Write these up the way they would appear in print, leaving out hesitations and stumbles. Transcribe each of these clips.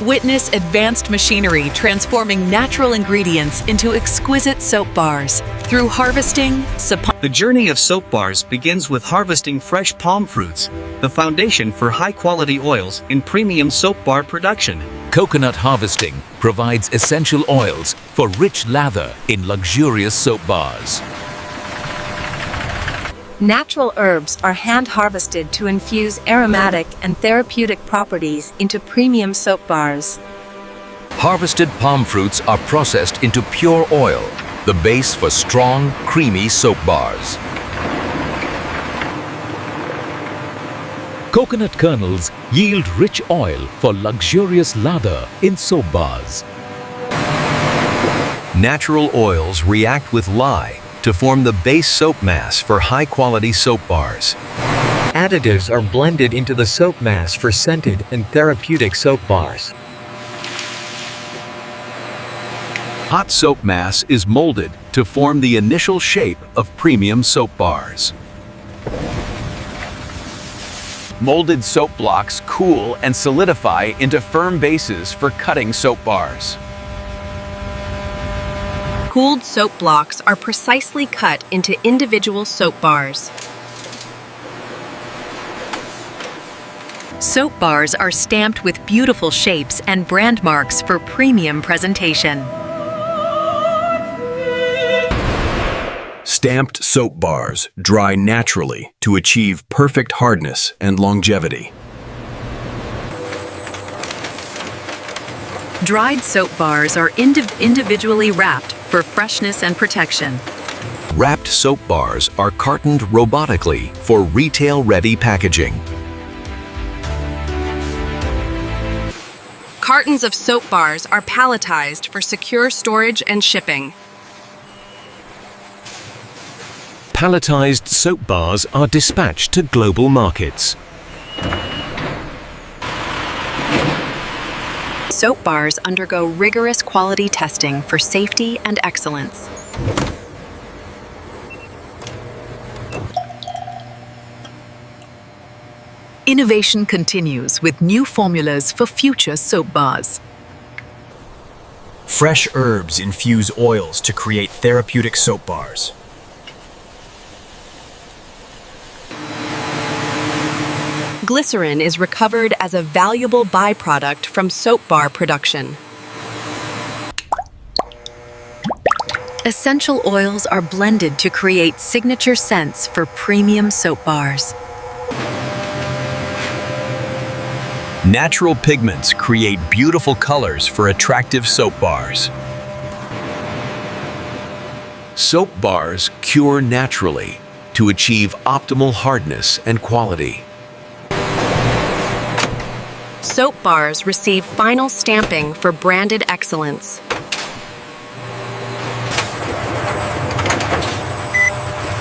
Witness advanced machinery transforming natural ingredients into exquisite soap bars. Through harvesting, The journey of soap bars begins with harvesting fresh palm fruits, the foundation for high-quality oils in premium soap bar production. Coconut harvesting provides essential oils for rich lather in luxurious soap bars. Natural herbs are hand-harvested to infuse aromatic and therapeutic properties into premium soap bars. Harvested palm fruits are processed into pure oil, the base for strong, creamy soap bars. Coconut kernels yield rich oil for luxurious lather in soap bars. Natural oils react with lye to form the base soap mass for high-quality soap bars. Additives are blended into the soap mass for scented and therapeutic soap bars. Hot soap mass is molded to form the initial shape of premium soap bars. Molded soap blocks cool and solidify into firm bases for cutting soap bars. Cooled soap blocks are precisely cut into individual soap bars. soap bars are stamped with beautiful shapes and brand marks for premium presentation. Stamped soap bars dry naturally to achieve perfect hardness and longevity. Dried soap bars are individually wrapped for freshness and protection. Wrapped soap bars are cartoned robotically for retail-ready packaging. Cartons of soap bars are palletized for secure storage and shipping. Palletized soap bars are dispatched to global markets. Soap bars undergo rigorous quality testing for safety and excellence. Innovation continues with new formulas for future soap bars. Fresh herbs infuse oils to create therapeutic soap bars. Glycerin is recovered as a valuable byproduct from soap bar production. Essential oils are blended to create signature scents for premium soap bars. Natural pigments create beautiful colors for attractive soap bars. Soap bars cure naturally to achieve optimal hardness and quality. Soap bars receive final stamping for branded excellence.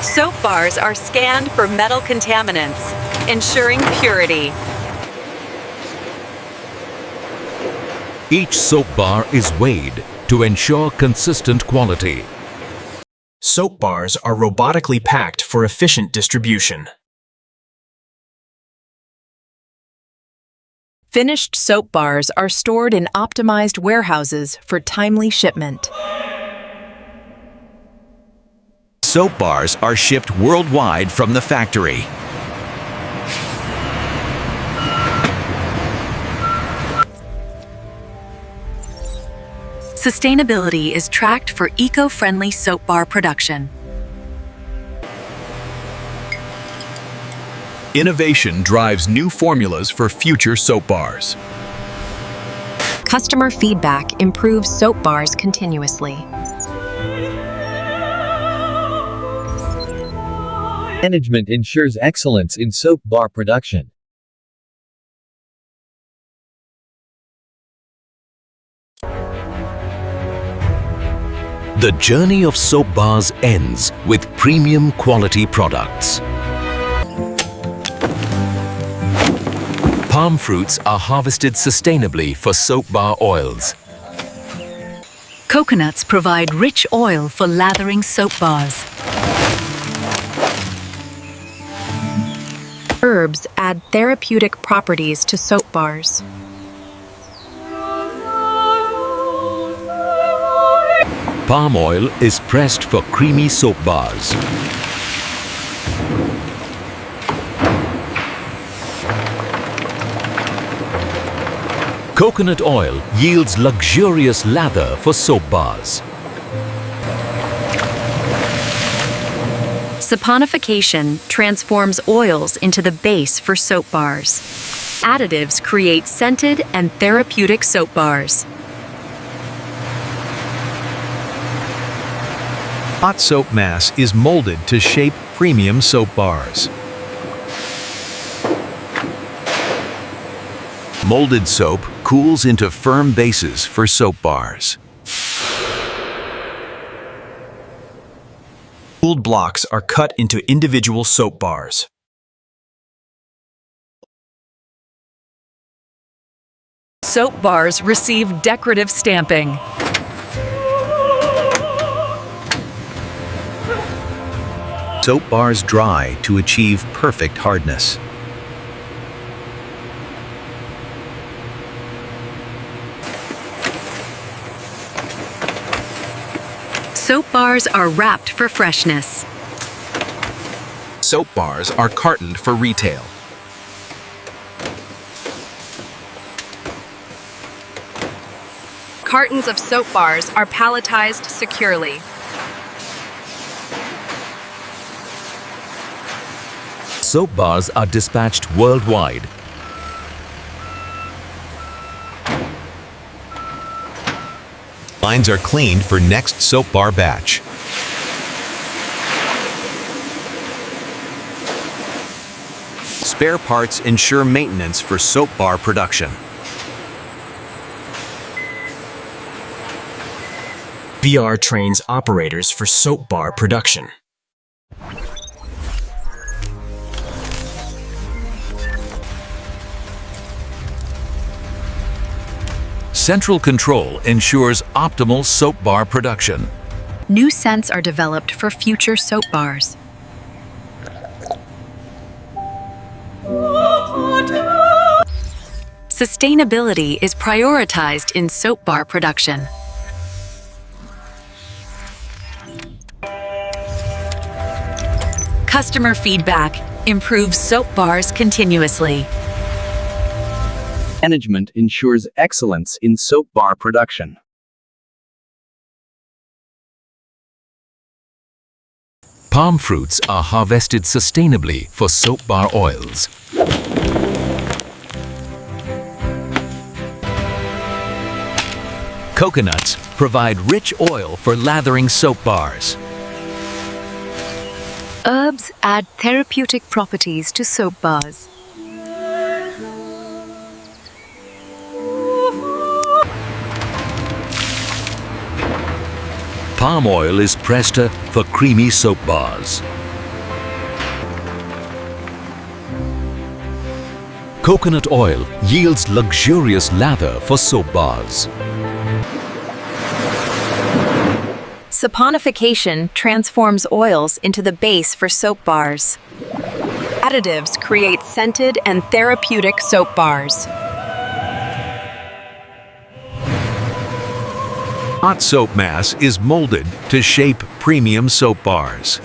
Soap bars are scanned for metal contaminants, ensuring purity. Each soap bar is weighed to ensure consistent quality. Soap bars are robotically packed for efficient distribution. Finished soap bars are stored in optimized warehouses for timely shipment. Soap bars are shipped worldwide from the factory. Sustainability is tracked for eco-friendly soap bar production. Innovation drives new formulas for future soap bars. Customer feedback improves soap bars continuously. Management ensures excellence in soap bar production. The journey of soap bars ends with premium quality products. Palm fruits are harvested sustainably for soap bar oils. Coconuts provide rich oil for lathering soap bars. Herbs add therapeutic properties to soap bars. Palm oil is pressed for creamy soap bars. Coconut oil yields luxurious lather for soap bars. Saponification transforms oils into the base for soap bars. Additives create scented and therapeutic soap bars. Hot soap mass is molded to shape premium soap bars. Molded soap cools into firm bases for soap bars. Cooled blocks are cut into individual soap bars. Soap bars receive decorative stamping. Soap bars dry to achieve perfect hardness. Soap bars are wrapped for freshness. Soap bars are cartoned for retail. Cartons of soap bars are palletized securely. Soap bars are dispatched worldwide. Lines are cleaned for next soap bar batch. Spare parts ensure maintenance for soap bar production. VR trains operators for soap bar production. Central control ensures optimal soap bar production. New scents are developed for future soap bars. Sustainability is prioritized in soap bar production. Customer feedback improves soap bars continuously. Management ensures excellence in soap bar production. Palm fruits are harvested sustainably for soap bar oils. Coconuts provide rich oil for lathering soap bars. Herbs add therapeutic properties to soap bars. Palm oil is pressed for creamy soap bars. Coconut oil yields luxurious lather for soap bars. Saponification transforms oils into the base for soap bars. Additives create scented and therapeutic soap bars. Hot soap mass is molded to shape premium soap bars.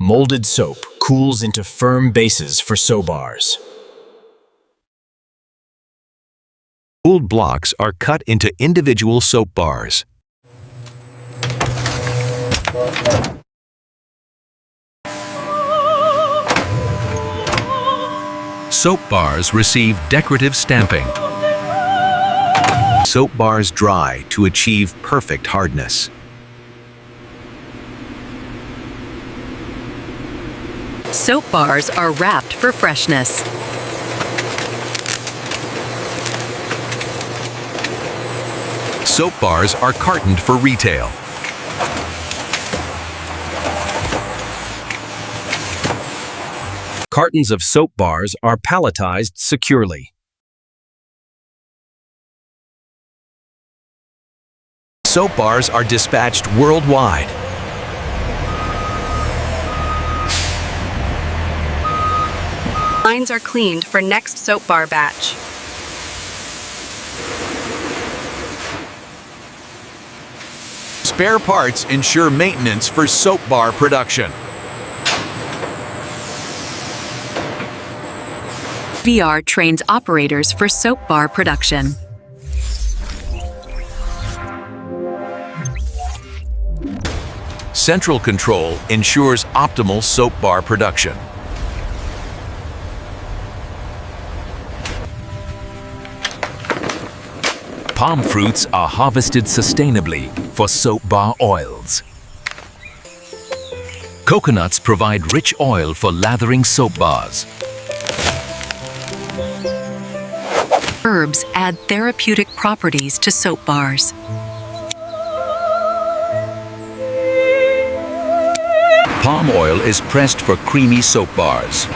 Molded soap cools into firm bases for soap bars. Cooled blocks are cut into individual soap bars. Soap bars receive decorative stamping. Soap bars dry to achieve perfect hardness. Soap bars are wrapped for freshness. Soap bars are cartoned for retail. Cartons of soap bars are palletized securely. Soap bars are dispatched worldwide. Lines are cleaned for next soap bar batch. Spare parts ensure maintenance for soap bar production. VR trains operators for soap bar production. Central control ensures optimal soap bar production. Palm fruits are harvested sustainably for soap bar oils. Coconuts provide rich oil for lathering soap bars. Herbs add therapeutic properties to soap bars. Palm oil is pressed for creamy soap bars.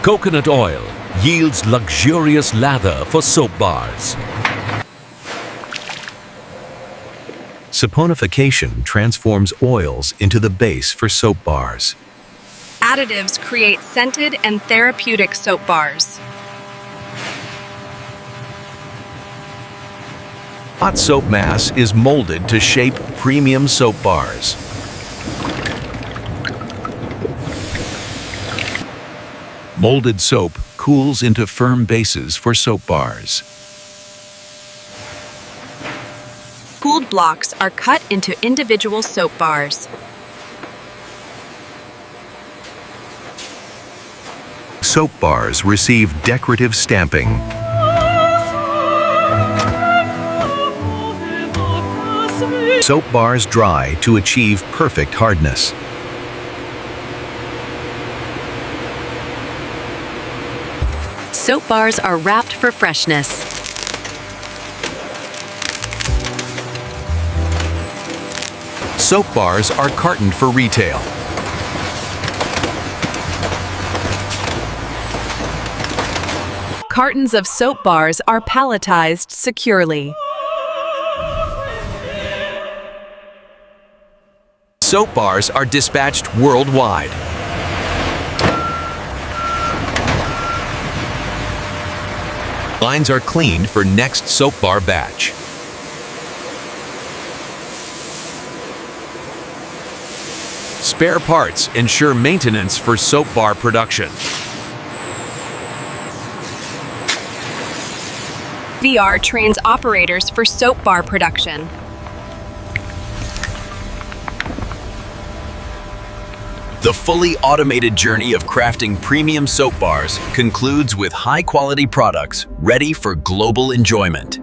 Coconut oil yields luxurious lather for soap bars. Saponification transforms oils into the base for soap bars. Additives create scented and therapeutic soap bars. Hot soap mass is molded to shape premium soap bars. Molded soap cools into firm bases for soap bars. Cooled blocks are cut into individual soap bars. Soap bars receive decorative stamping. Soap bars dry to achieve perfect hardness. Soap bars are wrapped for freshness. Soap bars are cartoned for retail. Cartons of soap bars are palletized securely. Soap bars are dispatched worldwide. Lines are cleaned for next soap bar batch. Spare parts ensure maintenance for soap bar production. VR trains operators for soap bar production. The fully automated journey of crafting premium soap bars concludes with high-quality products ready for global enjoyment.